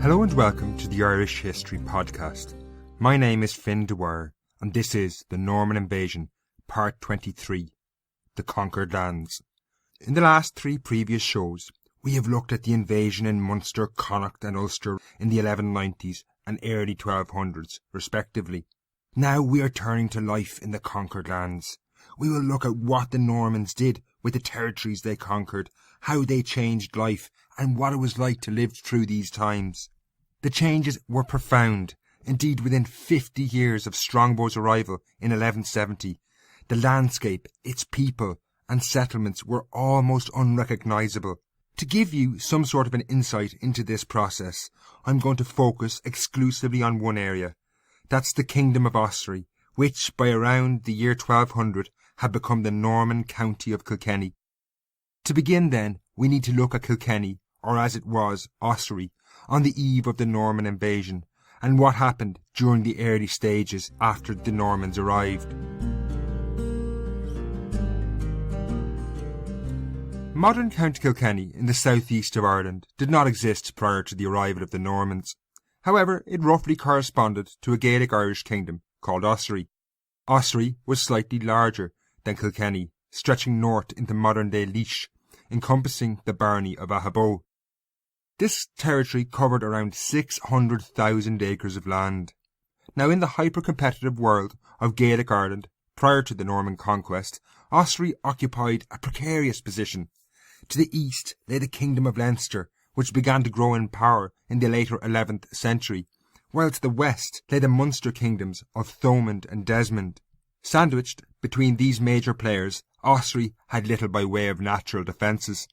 Hello and welcome to the Irish History Podcast. My name is Finn Dwyer and this is The Norman Invasion, Part 23, The Conquered Lands. In the last three previous shows, we have looked at the invasion in Munster, Connacht and Ulster in the 1190s and early 1200s, respectively. Now we are turning to life in the conquered lands. We will look at what the Normans did with the territories they conquered, how they changed life, and what it was like to live through these times. The changes were profound. Indeed, within 50 years of Strongbow's arrival in 1170, the landscape, its people, and settlements were almost unrecognisable. To give you some sort of an insight into this process, I'm going to focus exclusively on one area. That's the Kingdom of Ossory, which by around the year 1200 had become the Norman County of Kilkenny. To begin then, we need to look at Kilkenny, or as it was, Ossory, on the eve of the Norman invasion, and what happened during the early stages after the Normans arrived. Modern County Kilkenny in the southeast of Ireland did not exist prior to the arrival of the Normans. However, it roughly corresponded to a Gaelic Irish kingdom called Ossory. Ossory was slightly larger than Kilkenny, stretching north into modern-day Laois, encompassing the barony of Ahabo. This territory covered around 600,000 acres of land. Now, in the hyper-competitive world of Gaelic Ireland, prior to the Norman conquest, Ossory occupied a precarious position. To the east lay the Kingdom of Leinster, which began to grow in power in the later 11th century, while to the west lay the Munster kingdoms of Thomond and Desmond. Sandwiched between these major players, Ossory had little by way of natural defences.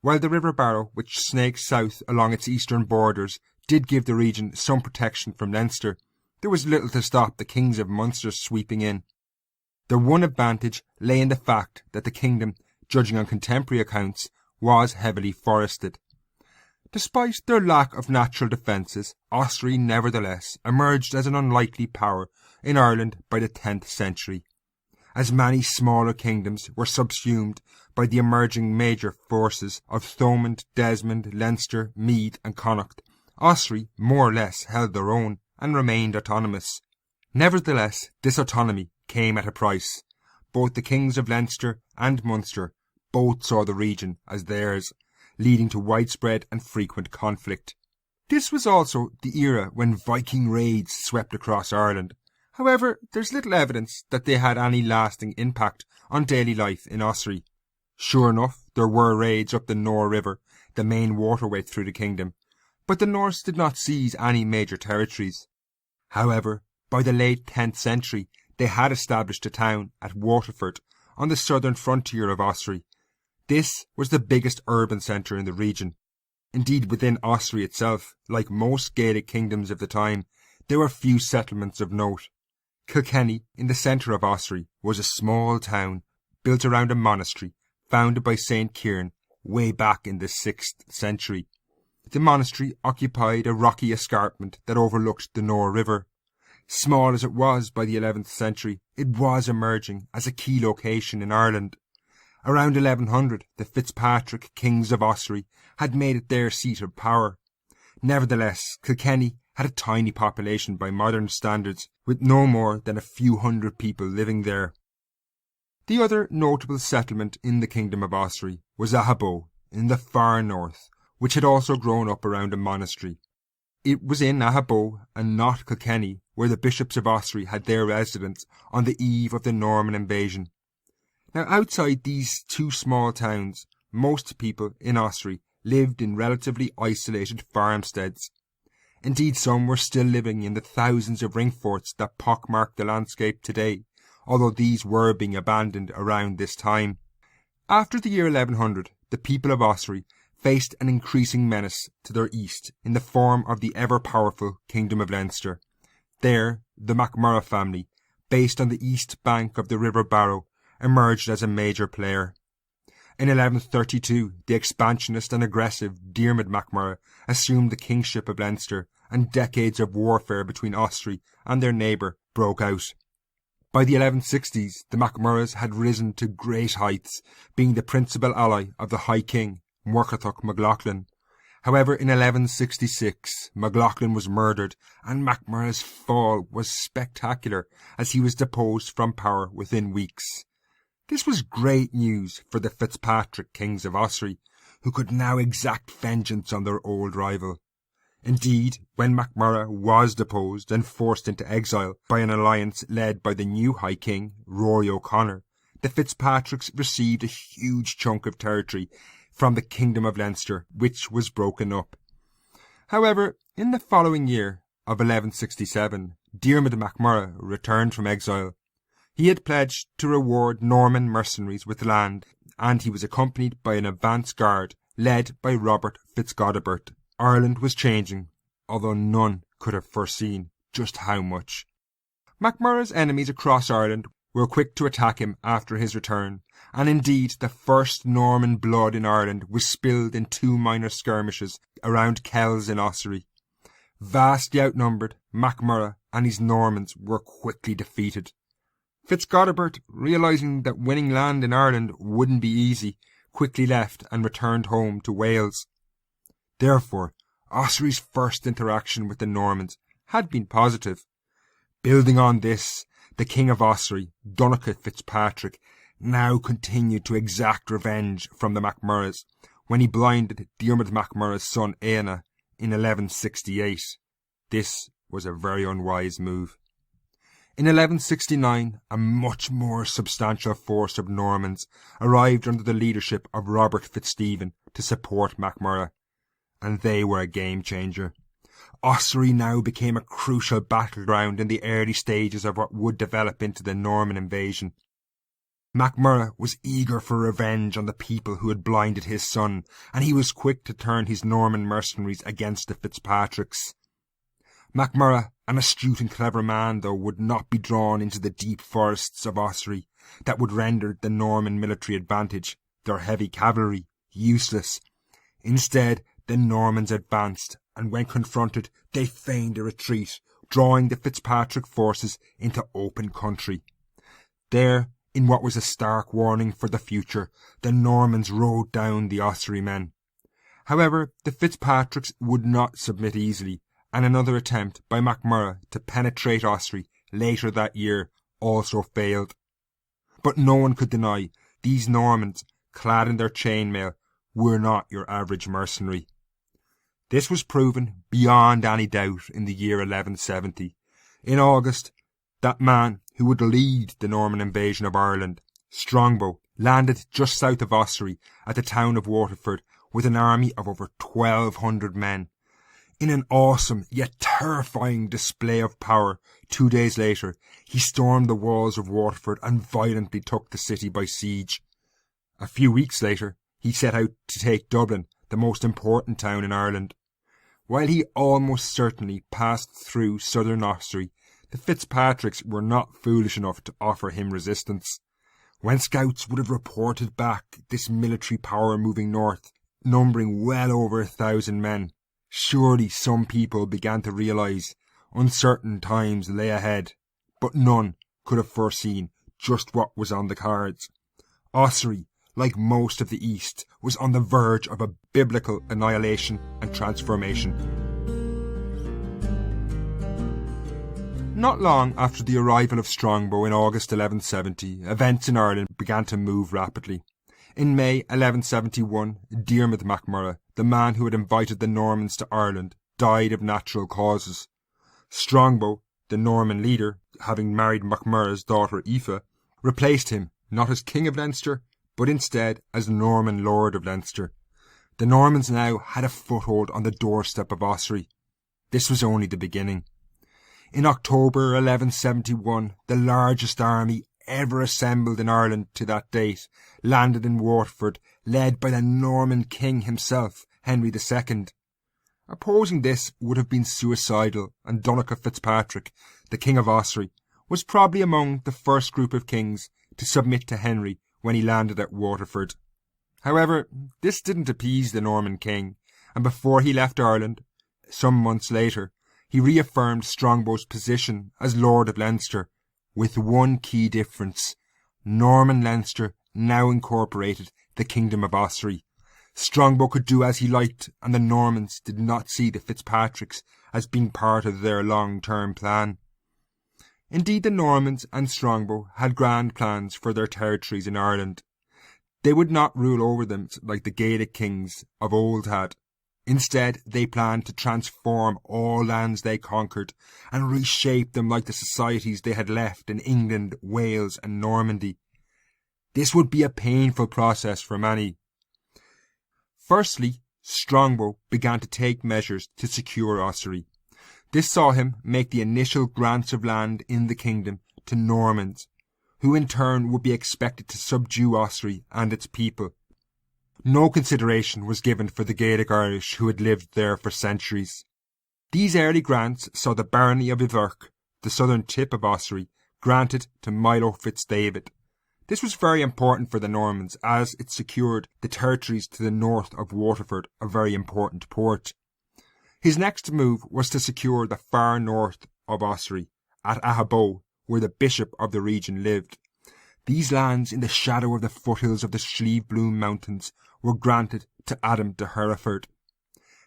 While the River Barrow, which snakes south along its eastern borders, did give the region some protection from Leinster, there was little to stop the kings of Munster sweeping in. Their one advantage lay in the fact that the kingdom, judging on contemporary accounts, was heavily forested. Despite their lack of natural defences, Ossory nevertheless emerged as an unlikely power in Ireland by the 10th century. As many smaller kingdoms were subsumed by the emerging major forces of Thomond, Desmond, Leinster, Meath and Connacht, Ossory more or less held their own and remained autonomous. Nevertheless, this autonomy came at a price. Both the kings of Leinster and Munster both saw the region as theirs, leading to widespread and frequent conflict. This was also the era when Viking raids swept across Ireland. However, there's little evidence that they had any lasting impact on daily life in Ossory. Sure enough, there were raids up the Nore River, the main waterway through the kingdom, but the Norse did not seize any major territories. However, by the late 10th century, they had established a town at Waterford on the southern frontier of Ossory. This was the biggest urban centre in the region. Indeed, within Ossory itself, like most Gaelic kingdoms of the time, there were few settlements of note. Kilkenny, in the centre of Ossory, was a small town built around a monastery founded by St. Kieran way back in the 6th century. The monastery occupied a rocky escarpment that overlooked the Nore River. Small as it was by the 11th century, it was emerging as a key location in Ireland. Around 1100, the Fitzpatrick kings of Ossory had made it their seat of power. Nevertheless, Kilkenny had a tiny population by modern standards, with no more than a few hundred people living there. The other notable settlement in the Kingdom of Ossory was Ahabo, in the far north, which had also grown up around a monastery. It was in Ahabo, and not Kilkenny, where the bishops of Ossory had their residence on the eve of the Norman invasion. Now, outside these two small towns, most people in Ossory lived in relatively isolated farmsteads. Indeed, some were still living in the thousands of ring forts that pockmark the landscape today, although these were being abandoned around this time. After the year 1100, the people of Ossory faced an increasing menace to their east in the form of the ever-powerful Kingdom of Leinster. There, the MacMurrough family, based on the east bank of the River Barrow, emerged as a major player. In 1132, the expansionist and aggressive Diarmid MacMurrough assumed the kingship of Leinster, and decades of warfare between Ossory and their neighbour broke out. By the 1160s, the MacMurroughs had risen to great heights, being the principal ally of the High King, Muirchertach MacLachlan. However, in 1166, MacLachlan was murdered, and MacMurrough's fall was spectacular as he was deposed from power within weeks. This was great news for the Fitzpatrick kings of Ossory, who could now exact vengeance on their old rival. Indeed, when MacMurrough was deposed and forced into exile by an alliance led by the new High King, Rory O'Connor, the Fitzpatricks received a huge chunk of territory from the Kingdom of Leinster, which was broken up. However, in the following year of 1167, Diarmid MacMurrough returned from exile. He had pledged to reward Norman mercenaries with land, and he was accompanied by an advance guard led by Robert Fitzgodebert. Ireland was changing, although none could have foreseen just how much. MacMurrough's enemies across Ireland were quick to attack him after his return, and indeed the first Norman blood in Ireland was spilled in 2 minor skirmishes around Kells in Ossory. Vastly outnumbered, MacMurrough and his Normans were quickly defeated. Fitzgodebert, realising that winning land in Ireland wouldn't be easy, quickly left and returned home to Wales. Therefore, Ossory's first interaction with the Normans had been positive. Building on this, the King of Ossory, Donogh Fitzpatrick, now continued to exact revenge from the MacMurroughs when he blinded Diarmid MacMurrough's son Éanna in 1168. This was a very unwise move. In 1169, a much more substantial force of Normans arrived under the leadership of Robert Fitzstephen to support MacMurrough, and they were a game-changer. Ossory now became a crucial battleground in the early stages of what would develop into the Norman invasion. MacMurrough was eager for revenge on the people who had blinded his son, and he was quick to turn his Norman mercenaries against the Fitzpatricks. MacMurrough, an astute and clever man, though, would not be drawn into the deep forests of Ossory that would render the Norman military advantage, their heavy cavalry, useless. Instead, the Normans advanced, and when confronted, they feigned a retreat, drawing the Fitzpatrick forces into open country. There, in what was a stark warning for the future, the Normans rode down the Ossory men. However, the Fitzpatricks would not submit easily, and another attempt by MacMurrough to penetrate Ossory later that year also failed. But no one could deny these Normans, clad in their chainmail, were not your average mercenary. This was proven beyond any doubt in the year 1170. In August, that man who would lead the Norman invasion of Ireland, Strongbow, landed just south of Ossory at the town of Waterford with an army of over 1,200 men. In an awesome yet terrifying display of power, 2 days later, he stormed the walls of Waterford and violently took the city by siege. A few weeks later, he set out to take Dublin, the most important town in Ireland. While he almost certainly passed through southern Ossory, the Fitzpatricks were not foolish enough to offer him resistance. When scouts would have reported back this military power moving north, numbering well over 1,000 men, surely some people began to realise uncertain times lay ahead, but none could have foreseen just what was on the cards. Ossory, like most of the East, was on the verge of a biblical annihilation and transformation. Not long after the arrival of Strongbow in August 1170, events in Ireland began to move rapidly. In May 1171, Diarmid MacMurrough, the man who had invited the Normans to Ireland, died of natural causes. Strongbow, the Norman leader, having married MacMurrough's daughter Aoife, replaced him not as King of Leinster, but instead as Norman Lord of Leinster. The Normans now had a foothold on the doorstep of Ossory. This was only the beginning. In October 1171, the largest army ever assembled in Ireland to that date landed in Waterford, led by the Norman king himself, Henry II. Opposing this would have been suicidal, and Donogh Fitzpatrick, the King of Ossory, was probably among the first group of kings to submit to Henry when he landed at Waterford. However, this didn't appease the Norman king, and before he left Ireland, some months later, he reaffirmed Strongbow's position as Lord of Leinster, with one key difference. Norman Leinster now incorporated the Kingdom of Ossory. Strongbow could do as he liked, and the Normans did not see the Fitzpatricks as being part of their long-term plan. Indeed, the Normans and Strongbow had grand plans for their territories in Ireland. They would not rule over them like the Gaelic kings of old had. Instead, they planned to transform all lands they conquered and reshape them like the societies they had left in England, Wales and Normandy. This would be a painful process for many. Firstly, Strongbow began to take measures to secure Ossory. This saw him make the initial grants of land in the kingdom to Normans, who in turn would be expected to subdue Ossory and its people. No consideration was given for the Gaelic Irish who had lived there for centuries. These early grants saw the barony of Iverk, the southern tip of Ossory, granted to Milo Fitzdavid. This was very important for the Normans as it secured the territories to the north of Waterford, a very important port. His next move was to secure the far north of Ossory, at Ahabow, where the bishop of the region lived. These lands in the shadow of the foothills of the Slieve Bloom Mountains were granted to Adam de Hereford.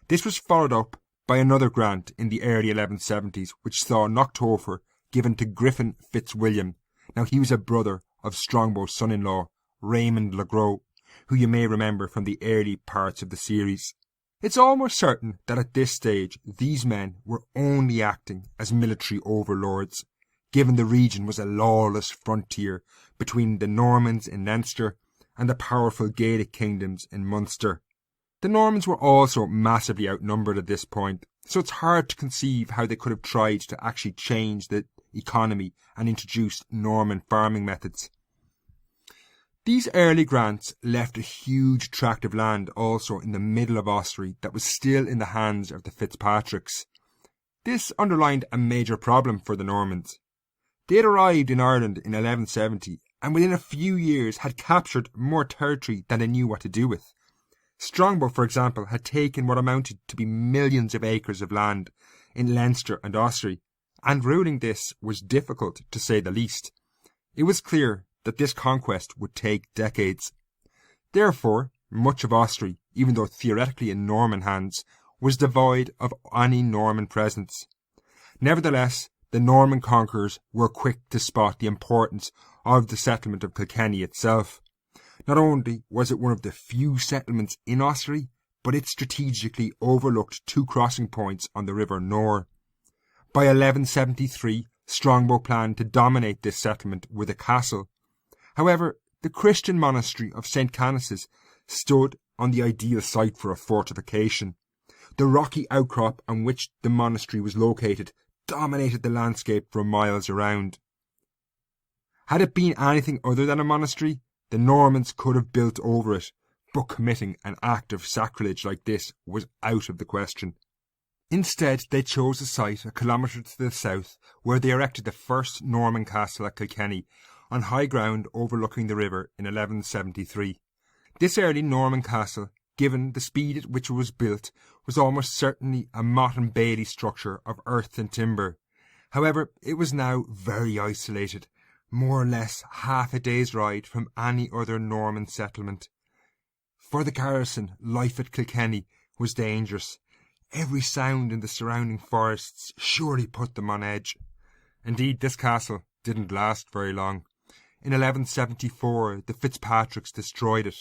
This was followed up by another grant in the early 1170s, which saw Knocktofer given to Griffin Fitzwilliam. Now he was a brother of Strongbow's son-in-law, Raymond le Gros, who you may remember from the early parts of the series. It's almost certain that at this stage these men were only acting as military overlords, given the region was a lawless frontier between the Normans in Leinster and the powerful Gaelic kingdoms in Munster. The Normans were also massively outnumbered at this point, so it's hard to conceive how they could have tried to actually change the economy and introduce Norman farming methods. These early grants left a huge tract of land also in the middle of Ossory that was still in the hands of the Fitzpatricks. This underlined a major problem for the Normans. They had arrived in Ireland in 1170 and within a few years had captured more territory than they knew what to do with. Strongbow, for example, had taken what amounted to be millions of acres of land in Leinster and Ossory, and ruling this was difficult to say the least. It was clear that this conquest would take decades. Therefore, much of Ossory, even though theoretically in Norman hands, was devoid of any Norman presence. Nevertheless, the Norman conquerors were quick to spot the importance of the settlement of Kilkenny itself. Not only was it one of the few settlements in Ossory, but it strategically overlooked two crossing points on the River Nore. By 1173, Strongbow planned to dominate this settlement with a castle. However, the Christian monastery of St. Canice's stood on the ideal site for a fortification. The rocky outcrop on which the monastery was located dominated the landscape for miles around. Had it been anything other than a monastery, the Normans could have built over it, but committing an act of sacrilege like this was out of the question. Instead, they chose a site a kilometre to the south where they erected the first Norman castle at Kilkenny, on high ground overlooking the river in 1173. This early Norman castle, given the speed at which it was built, was almost certainly a Mott and Bailey structure of earth and timber. However, it was now very isolated, more or less half a day's ride from any other Norman settlement. For the garrison, life at Kilkenny was dangerous. Every sound in the surrounding forests surely put them on edge. Indeed, this castle didn't last very long. In 1174, the Fitzpatricks destroyed it.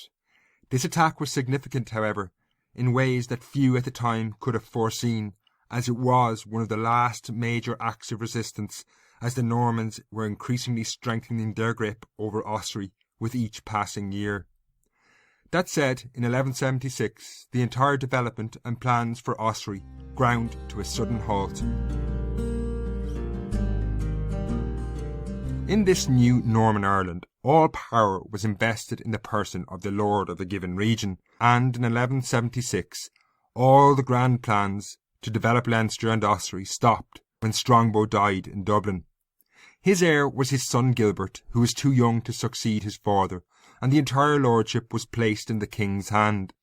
This attack was significant, however, in ways that few at the time could have foreseen, as it was one of the last major acts of resistance as the Normans were increasingly strengthening their grip over Ossory with each passing year. That said, in 1176, the entire development and plans for Ossory ground to a sudden halt. In this new Norman Ireland, all power was invested in the person of the lord of the given region, and in 1176, all the grand plans to develop Leinster and Ossory stopped when Strongbow died in Dublin. His heir was his son Gilbert, who was too young to succeed his father, and the entire lordship was placed in the king's hand.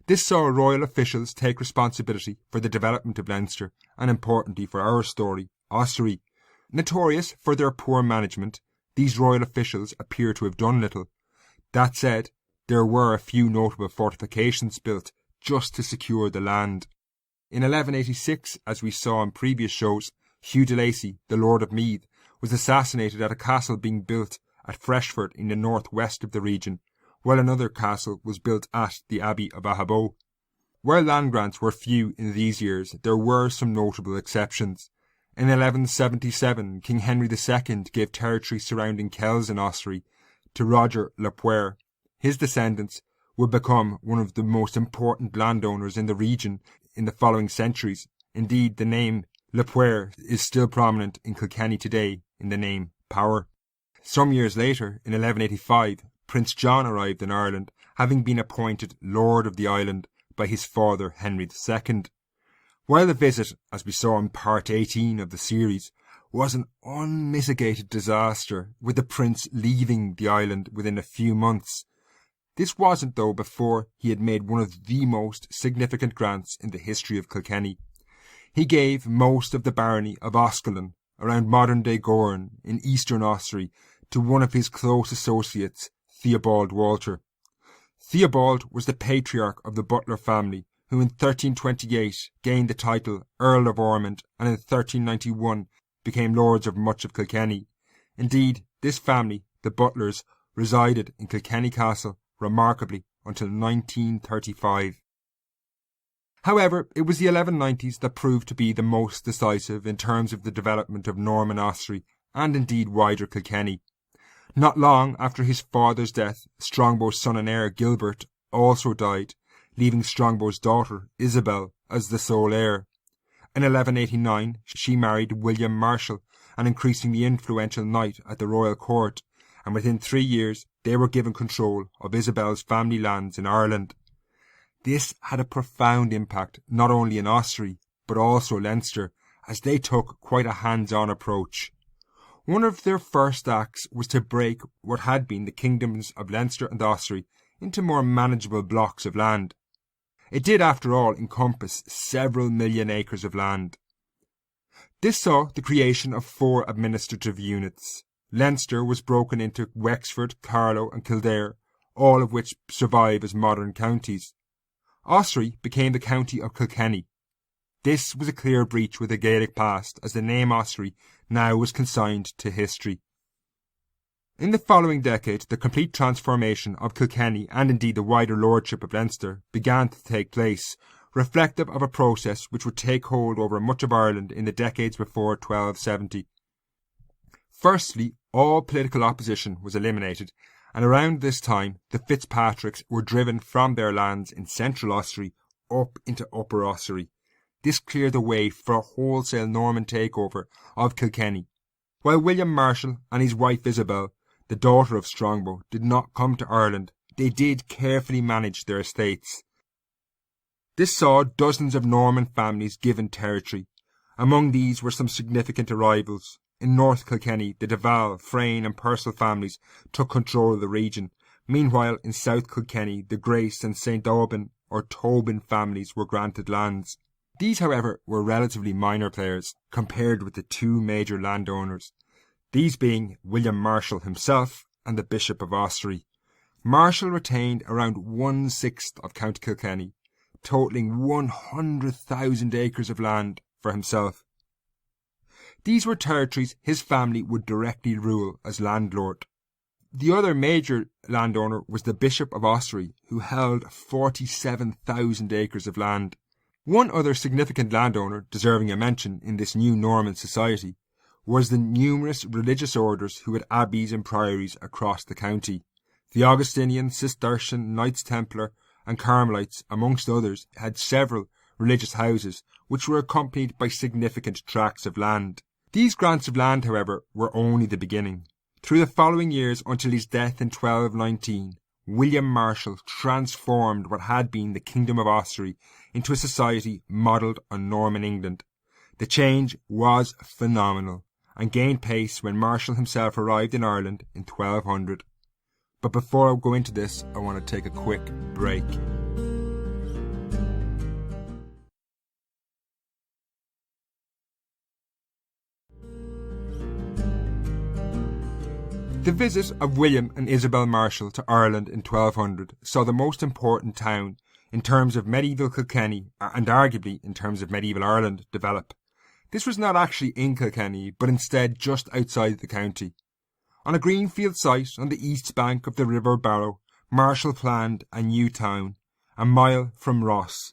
This saw royal officials take responsibility for the development of Leinster, and importantly for our story, Ossory. Notorious for their poor management, these royal officials appear to have done little. That said, there were a few notable fortifications built just to secure the land. In 1186, as we saw in previous shows, Hugh de Lacy, the Lord of Meath, was assassinated at a castle being built at Freshford in the northwest of the region, while another castle was built at the Abbey of Ahaboe. While land grants were few in these years, there were some notable exceptions. In 1177, King Henry II gave territory surrounding Kells in Ossory to Roger Le Poer. His descendants would become one of the most important landowners in the region in the following centuries. Indeed, the name Le Poer is still prominent in Kilkenny today in the name Power. Some years later, in 1185, Prince John arrived in Ireland, having been appointed Lord of the island by his father Henry II. While the visit, as we saw in part 18 of the series, was an unmitigated disaster, with the prince leaving the island within a few months, this wasn't, though, before he had made one of the most significant grants in the history of Kilkenny. He gave most of the barony of Oscullen, around modern-day Gowran in eastern Ossory, to one of his close associates, Theobald Walter. Theobald was the patriarch of the Butler family, who in 1328 gained the title Earl of Ormond and in 1391 became lords of much of Kilkenny. Indeed, this family, the Butlers, resided in Kilkenny Castle remarkably until 1935. However, it was the 1190s that proved to be the most decisive in terms of the development of Norman Ossory and indeed wider Kilkenny. Not long after his father's death, Strongbow's son and heir Gilbert also died, leaving Strongbow's daughter Isabel as the sole heir. In 1189 she married William Marshal, an increasingly influential knight at the royal court, and within 3 years they were given control of Isabel's family lands in Ireland. This had a profound impact not only in Ossory but also Leinster, as they took quite a hands-on approach. One of their first acts was to break what had been the kingdoms of Leinster and Ossory into more manageable blocks of land. It did, after all, encompass several million acres of land. This saw the creation of 4 administrative units. Leinster was broken into Wexford, Carlow and Kildare, all of which survive as modern counties. Ossory became the county of Kilkenny. This was a clear breach with the Gaelic past, as the name Ossory now was consigned to history. In the following decade, the complete transformation of Kilkenny and indeed the wider lordship of Leinster began to take place, reflective of a process which would take hold over much of Ireland in the decades before 1270. Firstly, all political opposition was eliminated, and around this time the Fitzpatricks were driven from their lands in central Ossory up into Upper Ossory. This cleared the way for a wholesale Norman takeover of Kilkenny. While William Marshal and his wife Isabel, the daughter of Strongbow, did not come to Ireland, they did carefully manage their estates. This saw dozens of Norman families given territory. Among these were some significant arrivals. In North Kilkenny, the Duval, Frayne and Purcell families took control of the region. Meanwhile, in South Kilkenny, the Grace and St. Aubin or Tobin families were granted lands. These, however, were relatively minor players compared with the 2 major landowners, these being William Marshal himself and the Bishop of Ossory. Marshal retained around 1/6 of County Kilkenny, totalling 100,000 acres of land for himself. These were territories his family would directly rule as landlord. The other major landowner was the Bishop of Ossory, who held 47,000 acres of land. One other significant landowner deserving a mention in this new Norman society was the numerous religious orders who had abbeys and priories across the county. The Augustinian, Cistercian, Knights Templar and Carmelites, amongst others, had several religious houses which were accompanied by significant tracts of land. These grants of land, however, were only the beginning. Through the following years until his death in 1219, William Marshal transformed what had been the Kingdom of Ossory into a society modelled on Norman England. The change was phenomenal and gained pace when Marshal himself arrived in Ireland in 1200. But before I go into this, I want to take a quick break. The visit of William and Isabel Marshall to Ireland in 1200 saw the most important town in terms of medieval Kilkenny, and arguably in terms of medieval Ireland, develop. This was not actually in Kilkenny, but instead just outside the county. On a greenfield site on the east bank of the River Barrow, Marshall planned a new town, a mile from Ross.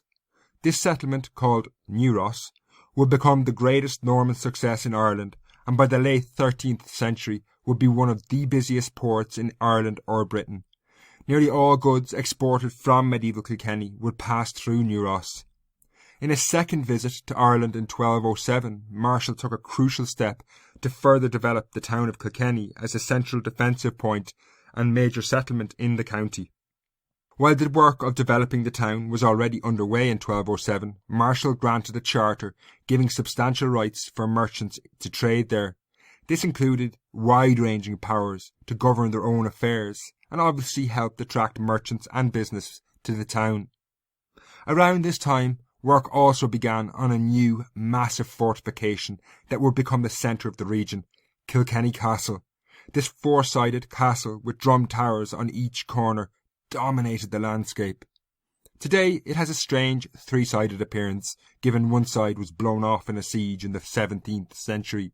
This settlement, called New Ross, would become the greatest Norman success in Ireland, and by the late 13th century would be one of the busiest ports in Ireland or Britain. Nearly all goods exported from medieval Kilkenny would pass through New Ross. In his second visit to Ireland in 1207, Marshall took a crucial step to further develop the town of Kilkenny as a central defensive point and major settlement in the county. While the work of developing the town was already underway in 1207, Marshall granted a charter giving substantial rights for merchants to trade there. This included wide-ranging powers to govern their own affairs, and obviously helped attract merchants and business to the town. Around this time, work also began on a new, massive fortification that would become the centre of the region, Kilkenny Castle. This four-sided castle with drum towers on each corner dominated the landscape. Today it has a strange three-sided appearance, given one side was blown off in a siege in the 17th century.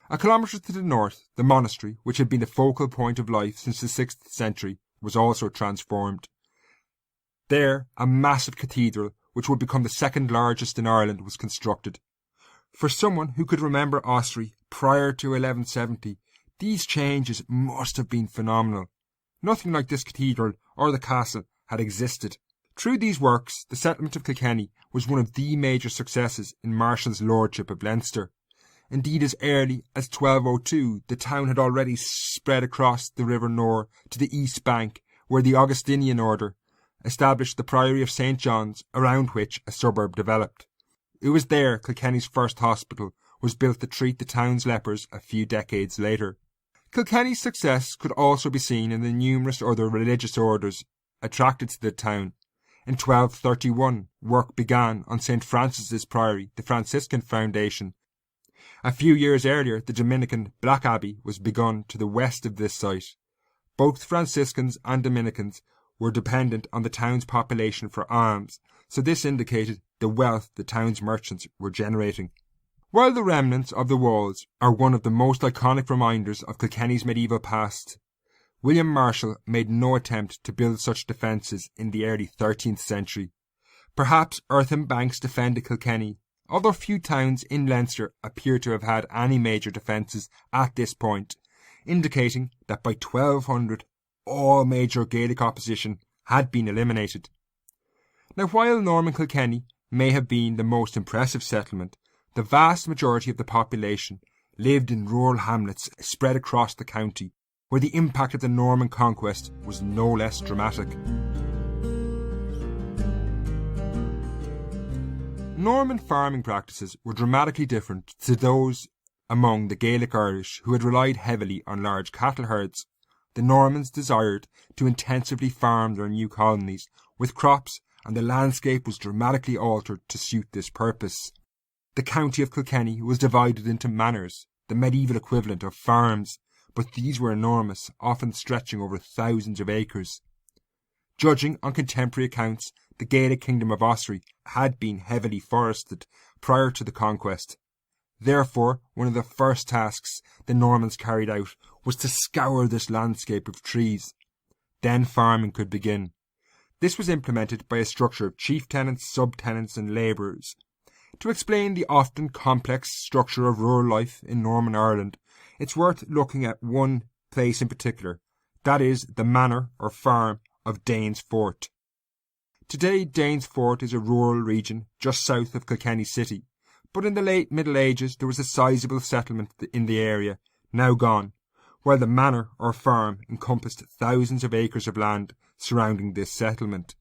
A kilometre to the north, the monastery, which had been the focal point of life since the 6th century, was also transformed. There, a massive cathedral, which would become the second largest in Ireland, was constructed. For someone who could remember Ossory prior to 1170, these changes must have been phenomenal. Nothing like this cathedral or the castle had existed. Through these works, the settlement of Kilkenny was one of the major successes in Marshall's lordship of Leinster. Indeed, as early as 1202, the town had already spread across the River Nore to the east bank, where the Augustinian order established the Priory of St. John's, around which a suburb developed. It was there Kilkenny's first hospital was built to treat the town's lepers a few decades later. Kilkenny's success could also be seen in the numerous other religious orders attracted to the town. In 1231, work began on St. Francis's Priory, the Franciscan foundation. A few years earlier, the Dominican Black Abbey was begun to the west of this site. Both Franciscans and Dominicans were dependent on the town's population for alms, so this indicated the wealth the town's merchants were generating. While the remnants of the walls are one of the most iconic reminders of Kilkenny's medieval past, William Marshall made no attempt to build such defences in the early 13th century. Perhaps earthen banks defended Kilkenny, although few towns in Leinster appear to have had any major defences at this point, indicating that by 1200 all major Gaelic opposition had been eliminated. Now, while Norman Kilkenny may have been the most impressive settlement, the vast majority of the population lived in rural hamlets spread across the county, where the impact of the Norman conquest was no less dramatic. Norman farming practices were dramatically different to those among the Gaelic Irish, who had relied heavily on large cattle herds. The Normans desired to intensively farm their new colonies with crops, and the landscape was dramatically altered to suit this purpose. The county of Kilkenny was divided into manors, the medieval equivalent of farms, but these were enormous, often stretching over thousands of acres. Judging on contemporary accounts, the Gaelic Kingdom of Ossory had been heavily forested prior to the conquest. Therefore, one of the first tasks the Normans carried out was to scour this landscape of trees. Then farming could begin. This was implemented by a structure of chief-tenants, sub-tenants and labourers. To explain the often complex structure of rural life in Norman Ireland, it's worth looking at one place in particular, that is the manor or farm of Danes Fort. Today, Danes Fort is a rural region just south of Kilkenny city, but in the late Middle Ages there was a sizable settlement in the area, now gone, while the manor or farm encompassed thousands of acres of land surrounding this settlement.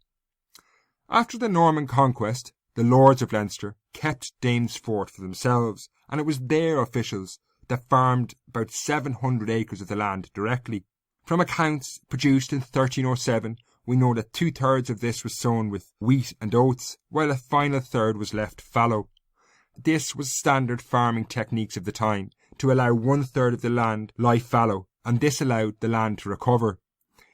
After the Norman conquest, the lords of Leinster kept Danes Fort for themselves, and it was their officials that farmed about 700 acres of the land directly. From accounts produced in 1307, we know that 2/3 of this was sown with wheat and oats, while a final third was left fallow. This was standard farming techniques of the time, to allow 1/3 of the land lie fallow and this allowed the land to recover.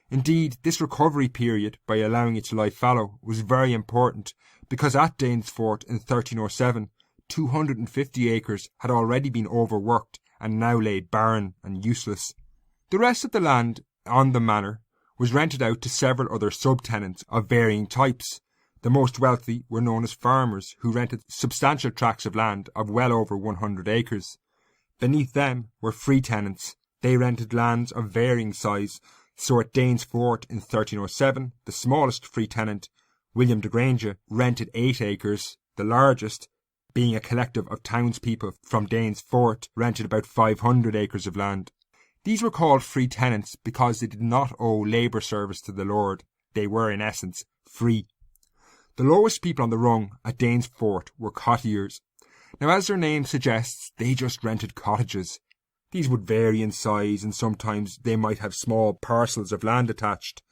Indeed, this recovery period, by allowing it to lie fallow, was very important, because at Danesfort in 1307, 250 acres had already been overworked and now lay barren and useless. The rest of the land on the manor was rented out to several other subtenants of varying types. The most wealthy were known as farmers, who rented substantial tracts of land of well over 100 acres. Beneath them were free tenants. They rented lands of varying size, so at Danesfort in 1307, the smallest free tenant, William de Grange, rented 8 acres. The largest, being a collective of townspeople from Danesfort, rented about 500 acres of land. These were called free tenants because they did not owe labour service to the lord. They were, in essence, free. The lowest people on the rung at Danesfort were cottiers. Now, as their name suggests, they just rented cottages. These would vary in size, and sometimes they might have small parcels of land attached.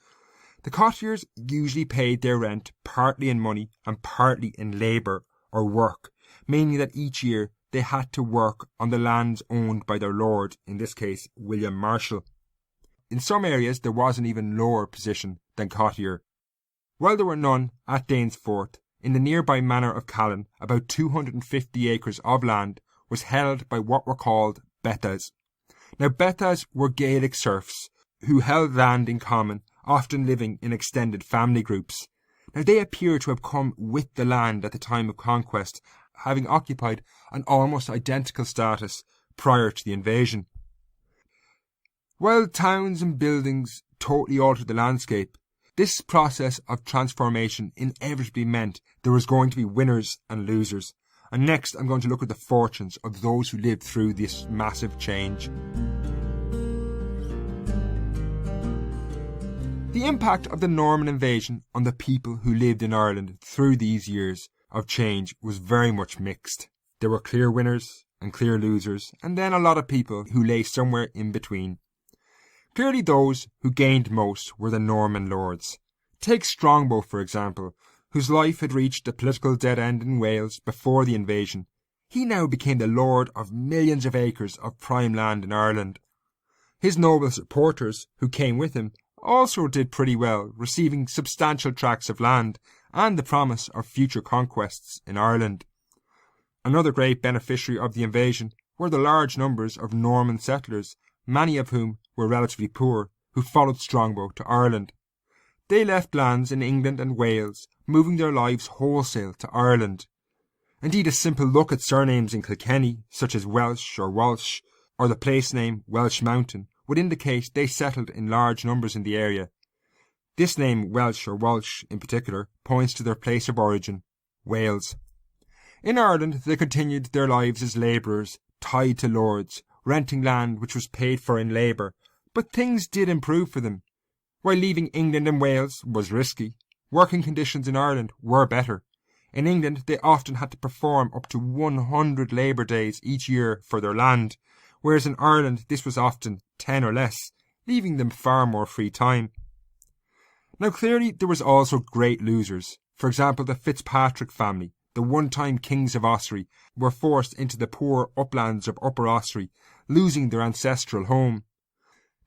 The cottiers usually paid their rent partly in money and partly in labour or work, meaning that each year they had to work on the lands owned by their lord, in this case William Marshall. In some areas there was an even lower position than cottier. While there were none at Danesfort, in the nearby manor of Callan, about 250 acres of land was held by what were called betas. Now, betas were Gaelic serfs who held land in common, often living in extended family groups. Now, they appear to have come with the land at the time of conquest, having occupied an almost identical status prior to the invasion. While towns and buildings totally altered the landscape, this process of transformation inevitably meant there was going to be winners and losers. And next I'm going to look at the fortunes of those who lived through this massive change. The impact of the Norman invasion on the people who lived in Ireland through these years of change was very much mixed. There were clear winners and clear losers, and then a lot of people who lay somewhere in between. Clearly those who gained most were the Norman lords. Take Strongbow, for example, whose life had reached a political dead end in Wales before the invasion. He now became the lord of millions of acres of prime land in Ireland. His noble supporters, who came with him, also did pretty well, receiving substantial tracts of land and the promise of future conquests in Ireland. Another great beneficiary of the invasion were the large numbers of Norman settlers, many of whom were relatively poor, who followed Strongbow to Ireland. They left lands in England and Wales, moving their lives wholesale to Ireland. Indeed, a simple look at surnames in Kilkenny, such as Welsh or Walsh, or the place name Welsh Mountain, would indicate they settled in large numbers in the area. This name, Welsh or Walsh in particular, points to their place of origin, Wales. In Ireland, they continued their lives as labourers, tied to lords, renting land which was paid for in labour, but things did improve for them. While leaving England and Wales was risky, working conditions in Ireland were better. In England, they often had to perform up to 100 labour days each year for their land, whereas in Ireland this was often 10 or less, leaving them far more free time. Now clearly there was also great losers. For example, the Fitzpatrick family, the one-time kings of Ossory, were forced into the poor uplands of Upper Ossory, losing their ancestral home.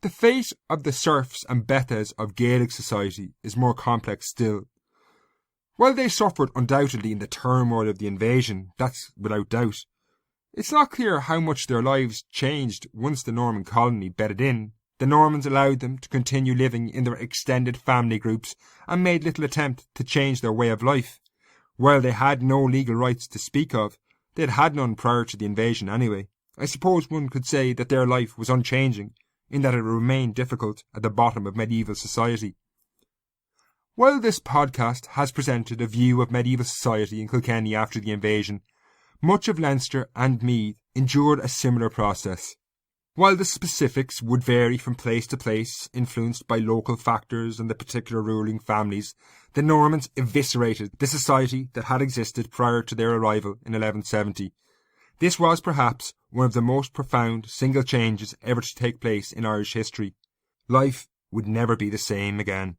The fate of the serfs and betas of Gaelic society is more complex still. While they suffered undoubtedly in the turmoil of the invasion, that's without doubt, it's not clear how much their lives changed once the Norman colony bedded in. The Normans allowed them to continue living in their extended family groups and made little attempt to change their way of life. While they had no legal rights to speak of, they had had none prior to the invasion anyway. I suppose one could say that their life was unchanging, in that it remained difficult at the bottom of medieval society. While this podcast has presented a view of medieval society in Kilkenny after the invasion, much of Leinster and Meath endured a similar process. While the specifics would vary from place to place, influenced by local factors and the particular ruling families, the Normans eviscerated the society that had existed prior to their arrival in 1170. This was perhaps one of the most profound single changes ever to take place in Irish history. Life would never be the same again.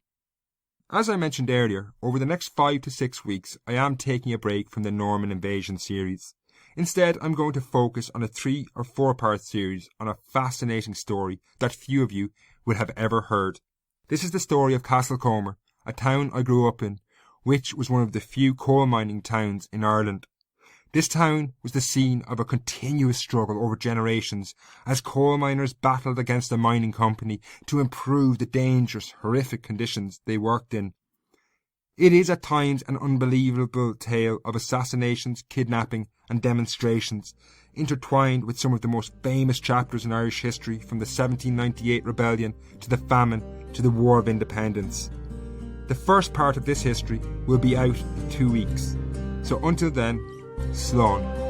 As I mentioned earlier, over the next 5 to 6 weeks I am taking a break from the Norman invasion series. Instead, I'm going to focus on a 3 or 4 part series on a fascinating story that few of you would have ever heard. This is the story of Castlecomer, a town I grew up in, which was one of the few coal mining towns in Ireland. This town was the scene of a continuous struggle over generations as coal miners battled against the mining company to improve the dangerous, horrific conditions they worked in. It is at times an unbelievable tale of assassinations, kidnapping and demonstrations, intertwined with some of the most famous chapters in Irish history, from the 1798 rebellion to the famine to the War of Independence. The first part of this history will be out in 2 weeks. So until then, slán.